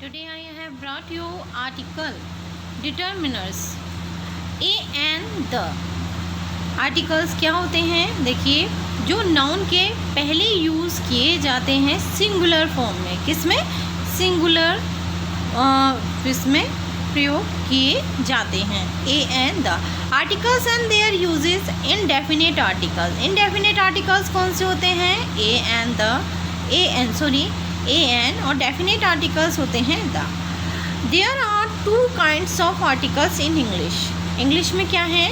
Today I have brought you article determiners a and the। Articles क्या होते हैं? देखिए, जो नाउन के पहले यूज़ किए जाते हैं सिंगुलर फॉर्म में। किसमें? सिंगुलर इसमें प्रयोग किए जाते हैं। A and the articles and their uses indefinite articles. Indefinite articles कौन से होते हैं? A and the, a an, और डेफिनेट आर्टिकल्स होते हैं the. There are two kinds of articles in English. English में क्या है?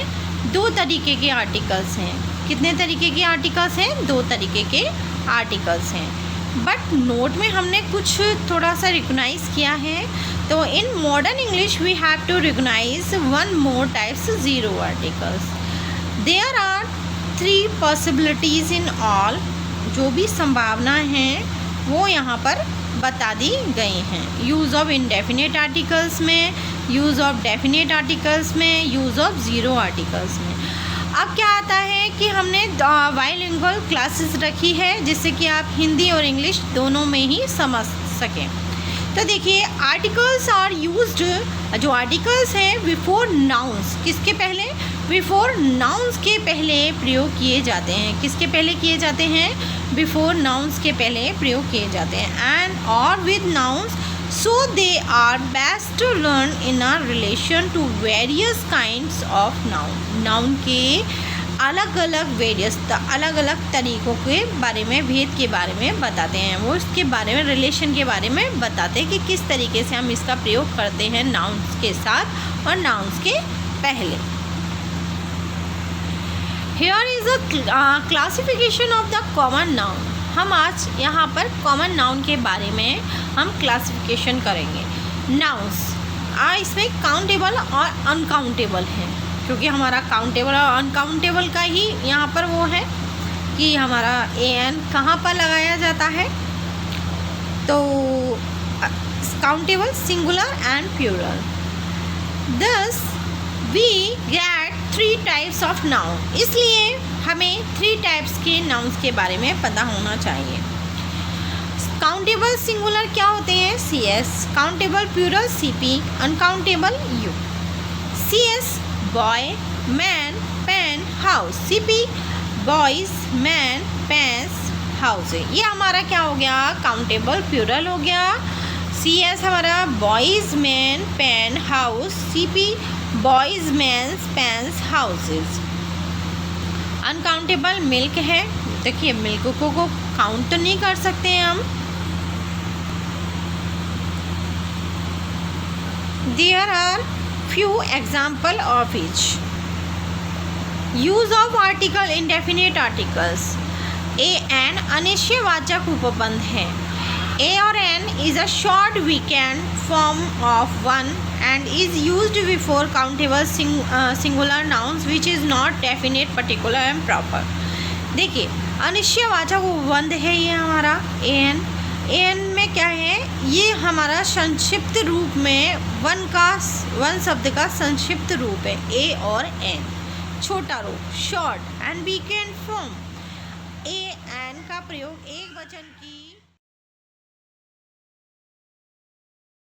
दो तरीके के आर्टिकल्स हैं। कितने तरीके के आर्टिकल्स हैं? दो तरीके के आर्टिकल्स हैं। बट नोट में हमने कुछ थोड़ा सा रिकॉग्नाइज किया है। तो in modern English we have to recognise one more types zero articles. There are three possibilities in all. जो भी संभावना हैं वो यहाँ पर बता दी गई हैं। यूज़ ऑफ इनडेफिनेट आर्टिकल्स में, यूज़ ऑफ डेफिनेट आर्टिकल्स में, यूज़ ऑफ ज़ीरो आर्टिकल्स में। अब क्या आता है कि हमने बाइलिंगुअल क्लासेस रखी है जिससे कि आप हिंदी और इंग्लिश दोनों में ही समझ सकें। तो देखिए, आर्टिकल्स आर यूज्ड, जो आर्टिकल्स हैं बिफोर नाउन्स, किसके पहले? बिफोर नाउन्स के पहले प्रयोग किए जाते हैं। किसके पहले किए जाते हैं? बिफोर नाउन्स के पहले प्रयोग किए जाते हैं। एंड और with nouns, so they are best to learn in a relation to various kinds of noun. Noun के अलग अलग वेरियस, अलग अलग तरीक़ों के बारे में, भेद के बारे में बताते हैं। वो इसके बारे में, रिलेशन के बारे में बताते हैं कि किस तरीके से हम इसका प्रयोग करते हैं नाउन्स के साथ और नाउन्स के पहले। Here is a classification of the common noun। हम आज यहाँ पर कॉमन नाउन के बारे में हम क्लासिफिकेशन करेंगे। नाउन्स इसमें काउंटेबल और अनकाउंटेबल हैं, क्योंकि हमारा काउंटेबल और अनकाउंटेबल का ही यहाँ पर वो है कि हमारा ए एन कहाँ पर लगाया जाता है। तो countable, singular and plural. Thus we get three types of noun. इसलिए हमें थ्री टाइप्स के नाउन्स के बारे में पता होना चाहिए। काउंटेबल सिंगुलर क्या होते हैं? C S, countable plural C P, uncountable U. C S boy, man, pen, house. C P boys, man, pens, house. ये हमारा क्या हो गया? काउंटेबल प्लूरल हो गया। सी एस हमारा boys, man, pen, house. C P boys, mans, pens, houses. Uncountable milk है। देखिए, मिल्क को काउंट तो नहीं कर सकते हैं हम। There are few example of each. Use of article indefinite articles. A an अनिश्चयवाचक उपबंध है। ए और an is a short weakened form of one and is used before countable singular nouns which is not definite, particular and proper। देखिए, अनिश्चयवाचक उपबंध है ये हमारा A N में क्या है? ये हमारा संक्षिप्त रूप में वन शब्द का संक्षिप्त रूप है। ए और एन छोटा रूप, short and weakened form. A an का प्रयोग एक वचन की